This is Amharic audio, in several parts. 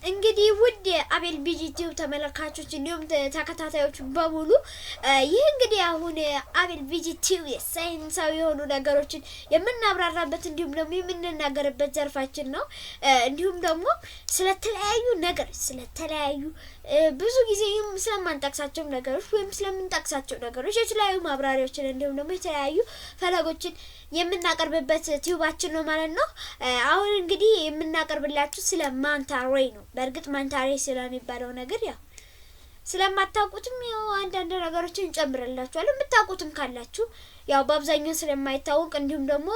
እንግዲህ ውድ አቤል ቢጂቲው ተመልካቾች እንዲሁም ተከታታዮች በሙሉ ይህ እንግዲህ አሁን አቤል ቢጂቲው ሳይንሳዊ የሆኑ ነገሮችን የምናብራራበት እንዲሁም ደግሞ የምንናገርበት ዘርፋችን ነው። እንዲሁም ደግሞ ስለተለያዩ ነገሮች ስለተለያዩ ብዙ ጊዜ ስለማንጠቅሳቸው ነገሮች ወይም ስለምንጠቅሳቸው ነገሮች የተለያዩ ማብራሪያዎችን እንዲሁም ደግሞ የተለያዩ ፈለጎችን የምናቀርብበት ቲዩባችን ነው ማለት ነው። አሁን እንግዲህ የምናቀርብላችሁ ስለ ማንታ ሬይ ነው። በእርግጥ ማንታ ሬይ ስለሚባለው ነገር ያው ስለማታውቁትም ያው አንዳንድ ነገሮችን እንጨምርላችኋለን። የምታውቁትም ካላችሁ ያው በአብዛኛው ስለማይታወቅ እንዲሁም ደግሞ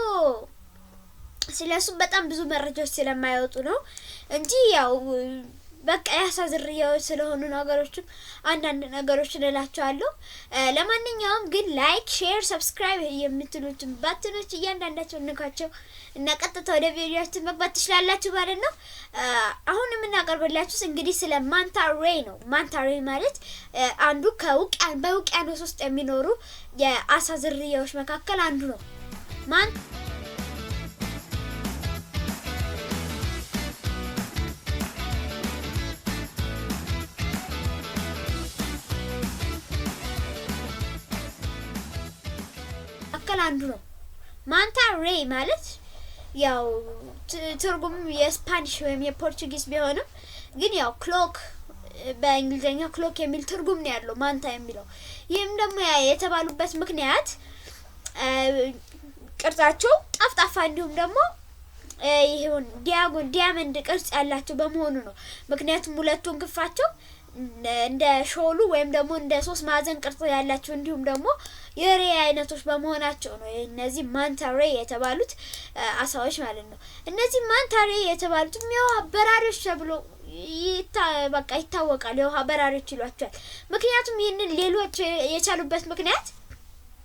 ስለሱ በጣም ብዙ መረጃዎች ስለማይወጡ ነው እንጂ ያው በቃ ያሳዝርያው ስለሆኑ ነገሮችም አንዳንድ ነገሮችን እላችኋለሁ። ለማንኛውም ግን ላይክ፣ ሼር፣ ሰብስክራይብ የምትሉትን ባትኖች እያንዳንዳቸው እንካቸው እና ቀጥታ ወደ ቪዲዮአችን መግባት ትችላላችሁ ማለት ነው። አሁን የምናቀርብላችሁ እንግዲህ ስለ ማንታ ሬይ ነው። ማንታ ሬይ ማለት አንዱ በውቅያኖስ ውስጥ የሚኖሩ የአሳ ዝርያዎች መካከል አንዱ ነው። አንዱ ነው። ማንታ ሬይ ማለት ያው ትርጉም የስፓኒሽ ወይም የፖርቹጊዝ ቢሆንም ግን ያው ክሎክ በእንግሊዘኛ ክሎክ የሚል ትርጉም ነው ያለው ማንታ የሚለው። ይህም ደግሞ የተባሉበት ምክንያት ቅርጻቸው ጠፍጣፋ እንዲሁም ደግሞ ይሄውን ዲያመንድ ቅርጽ ያላቸው በመሆኑ ነው። ምክንያቱም ሁለቱን ክንፋቸው እንደ ሾሉ ወይም ደግሞ እንደ ሶስት ማዕዘን ቅርጽ ያላቸው እንዲሁም ደግሞ የሬይ አይነቶች በመሆናቸው ነው እነዚህ ማንታ ሬይ የተባሉት አሳዎች ማለት ነው። እነዚህ ማንታ ሬይ የተባሉት የውሃ በራሪዎች ተብሎ በቃ ይታወቃል። የውሃ በራሪዎች ይሏቸዋል። ምክንያቱም ይህንን ሌሎች የቻሉበት ምክንያት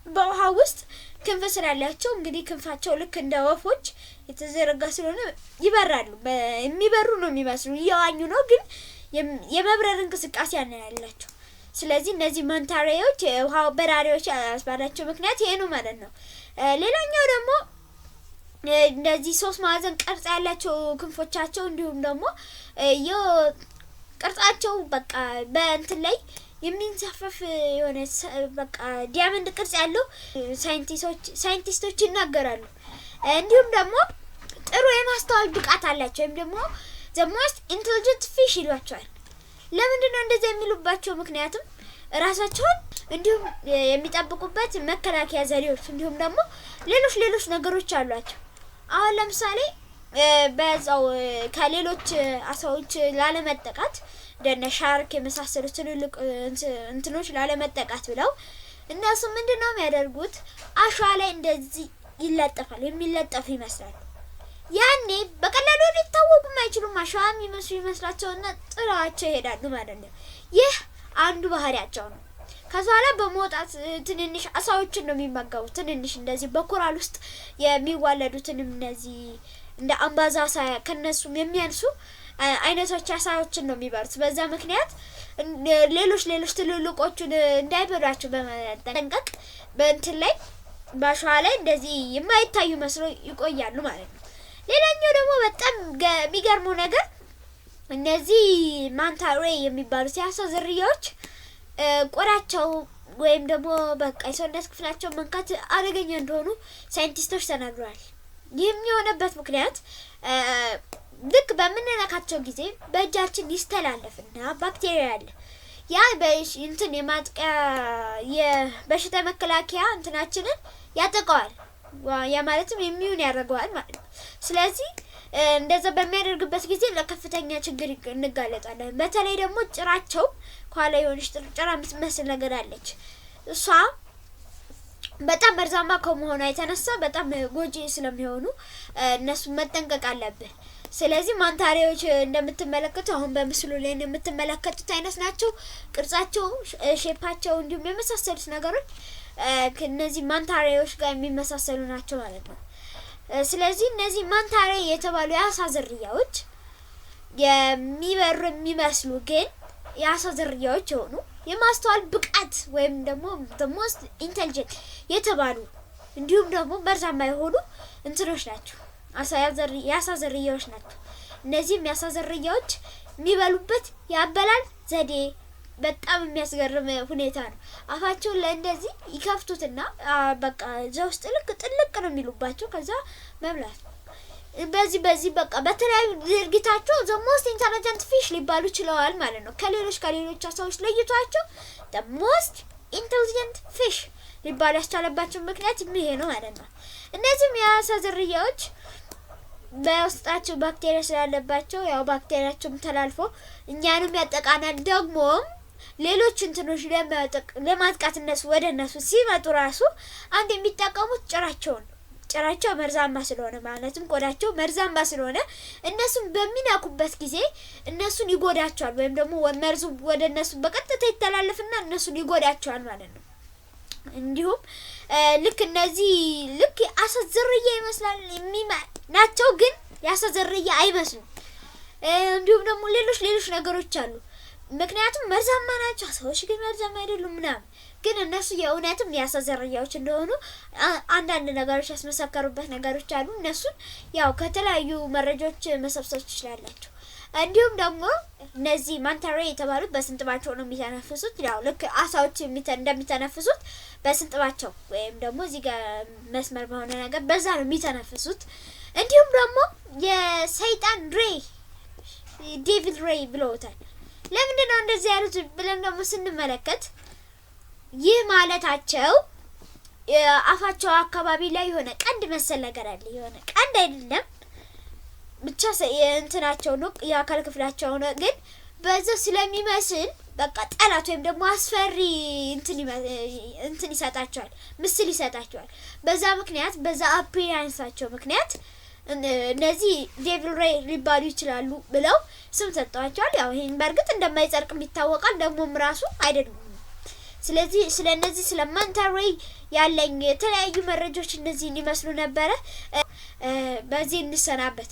በውሃ ውስጥ ክንፍ ስላላቸው እንግዲህ ክንፋቸው ልክ እንደ ወፎች የተዘረጋ ስለሆነ ይበራሉ። የሚበሩ ነው የሚመስሉ እየዋኙ ነው ግን የመብረር እንቅስቃሴ ያላቸው። ስለዚህ እነዚህ ማንታ ሬዮች የውሃ በራሪዎች ያስባላቸው ምክንያት ይሄ ነው ማለት ነው። ሌላኛው ደግሞ እንደዚህ ሶስት ማዕዘን ቅርጽ ያላቸው ክንፎቻቸው እንዲሁም ደግሞ ቅርጻቸው በቃ በእንትን ላይ የሚንሳፈፍ የሆነ በቃ ዲያመንድ ቅርጽ ያለው ሳይንቲስቶች ይናገራሉ። እንዲሁም ደግሞ ጥሩ የማስተዋል ብቃት አላቸው ወይም ደግሞ the most intelligent fish ይሏቸዋል። ለምንድነው እንደዚህ የሚሉባቸው? ምክንያቱም ራሳቸውን እንዲሁም የሚጠብቁበት መከላከያ ዘዴዎች እንዲሁም ደግሞ ሌሎች ነገሮች አሏቸው። አሁን ለምሳሌ በዛው ከሌሎች አሳዎች ላለመጠቃት እንደነ ሻርክ የመሳሰሉ ትልልቅ እንትኖች ላለመጠቃት ብለው እነሱ ምንድነው የሚያደርጉት? አሸዋ ላይ እንደዚህ ይለጠፋል። የሚለጠፍ ይመስላል። ያኔ በቀላሉ ሊታወቁ አይችሉም። አሸዋ የሚመስሉ ይመስላቸውና ጥላቸው ይሄዳሉ ማለት ነው። ይህ አንዱ ባህሪያቸው ነው። ከዛ በኋላ በመውጣት ትንንሽ አሳዎችን ነው የሚመገቡት። ትንንሽ እንደዚህ በኮራል ውስጥ የሚዋለዱትን እነዚህ እንደ አምባዛ አሳ ከነሱም የሚያንሱ አይነቶች አሳዎችን ነው የሚበሉት። በዛ ምክንያት ሌሎች ትልልቆቹን እንዳይበሏቸው በመጠንቀቅ በእንትን ላይ በአሸዋ ላይ እንደዚህ የማይታዩ መስሎ ይቆያሉ ማለት ነው። ሌላኛው ደግሞ በጣም የሚገርመው ነገር እነዚህ ማንታ ሬይ የሚባሉት የአሳ ዝርያዎች ቆዳቸው ወይም ደግሞ በቃ የሰውነት ክፍላቸው መንካት አደገኛ እንደሆኑ ሳይንቲስቶች ተናግረዋል። ይህም የሆነበት ምክንያት ልክ በምንነካቸው ጊዜ በእጃችን ይስተላለፍና ባክቴሪያ አለ። ያ እንትን የማጥቂያ የበሽታ መከላከያ እንትናችንን ያጠቃዋል። ያ ማለትም የሚውን ያደርገዋል ማለት ነው። ስለዚህ እንደዛ በሚያደርግበት ጊዜ ለከፍተኛ ችግር እንጋለጣለን። በተለይ ደግሞ ጭራቸው ኋላ የሆነች ጭራ የምትመስል ነገር አለች። እሷ በጣም መርዛማ ከመሆኗ የተነሳ በጣም ጎጂ ስለሚሆኑ እነሱ መጠንቀቅ አለብን። ስለዚህ ማንታ ሬዮች እንደምትመለከቱ አሁን በምስሉ ላይ የምትመለከቱት አይነት ናቸው። ቅርጻቸው፣ ሼፓቸው እንዲሁም የመሳሰሉት ነገሮች ከነዚህ ማንታ ሬዮች ጋር የሚመሳሰሉ ናቸው ማለት ነው። ስለዚህ እነዚህ ማንታ ሬይ የተባሉ የአሳ ዝርያዎች የሚበሩ የሚመስሉ ግን የአሳ ዝርያዎች የሆኑ የማስተዋል ብቃት ወይም ደግሞ the most intelligent የተባሉ እንዲሁም ደግሞ መርዛማ የሆኑ እንትኖች ናቸው። የአሳ ዝርያዎች ናቸው። እነዚህ የአሳ ዝርያዎች የሚበሉበት ያበላል ዘዴ በጣም የሚያስገርም ሁኔታ ነው። አፋቸውን ለእንደዚህ ይከፍቱትና በቃ እዛ ውስጥ ጥልቅ ነው የሚሉባቸው ከዛ መብላት ነው። በዚህ በቃ በተለያዩ ድርጊታቸው the most intelligent fish ሊባሉ ችለዋል ማለት ነው። ከሌሎች አሳዎች ለይቷቸው the most intelligent fish ሊባሉ ያስቻለባቸው ምክንያት ይሄ ነው ማለት ነው። እነዚህም የአሳ ዝርያዎች በውስጣቸው ባክቴሪያ ስላለባቸው ያው ባክቴሪያቸውም ተላልፎ እኛንም ያጠቃናል። ደግሞ ሌሎች እንትኖች ለማጥቃት እነሱ ወደ እነሱ ሲመጡ ራሱ አንድ የሚጠቀሙት ጭራቸው መርዛማ ስለሆነ ማለትም ቆዳቸው መርዛማ ስለሆነ እነሱን በሚናኩበት ጊዜ እነሱን ይጎዳቸዋል ወይም ደግሞ መርዙ ወደ እነሱ በቀጥታ ይተላለፍና እነሱን ይጎዳቸዋል ማለት ነው። እንዲሁም እነዚህ አሳ ዝርያ ይመስላል ናቸው ግን የአሳ ዝርያ አይመስሉም። እንዲሁም ደግሞ ሌሎች ነገሮች አሉ። ምክንያቱም መርዛማ ናቸው አሳዎች ግን መርዛማ አይደሉም ምናምን ግን እነሱ የእውነትም የአሳ ዝርያዎች እንደሆኑ አንዳንድ ነገሮች ያስመሰከሩበት ነገሮች አሉ። እነሱን ያው ከተለያዩ መረጃዎች መሰብሰብ ትችላላችሁ። እንዲሁም ደግሞ እነዚህ ማንታሬ የተባሉት በስንጥባቸው ነው የሚተነፍሱት። ያው ልክ አሳዎች እንደሚተነፍሱት በስንጥባቸው ወይም ደግሞ እዚህ ጋር መስመር በሆነ ነገር በዛ ነው የሚተነፍሱት። እንዲሁም ደግሞ የሰይጣን ሬይ ዴቪል ሬይ ብለውታል። ለምንድን ነው እንደዚህ ያሉት ብለን ደግሞ ስንመለከት ይህ ማለታቸው አፋቸው አካባቢ ላይ የሆነ ቀንድ መሰል ነገር አለ። የሆነ ቀንድ አይደለም ብቻ እንትናቸው ነው የአካል ክፍላቸው ነው ግን በዛ ስለሚመስል በቃ ጠላት ወይም ደግሞ አስፈሪ እንትን ይሰጣቸዋል ምስል ይሰጣቸዋል። በዛ ምክንያት በዛ አፒራንሳቸው ምክንያት እነዚህ ዴቪል ሬይ ሊባሉ ይችላሉ ብለው ስም ሰጥተዋቸዋል። ያው ይሄን በርግጥ እንደማይጸድቅ ይታወቃል ደግሞም ራሱ አይደለም። ስለዚህ ስለነዚህ ስለማንታሬ ያለኝ የተለያዩ መረጃዎች እነዚህን ይመስሉ ነበር። በዚህ እንሰናበት።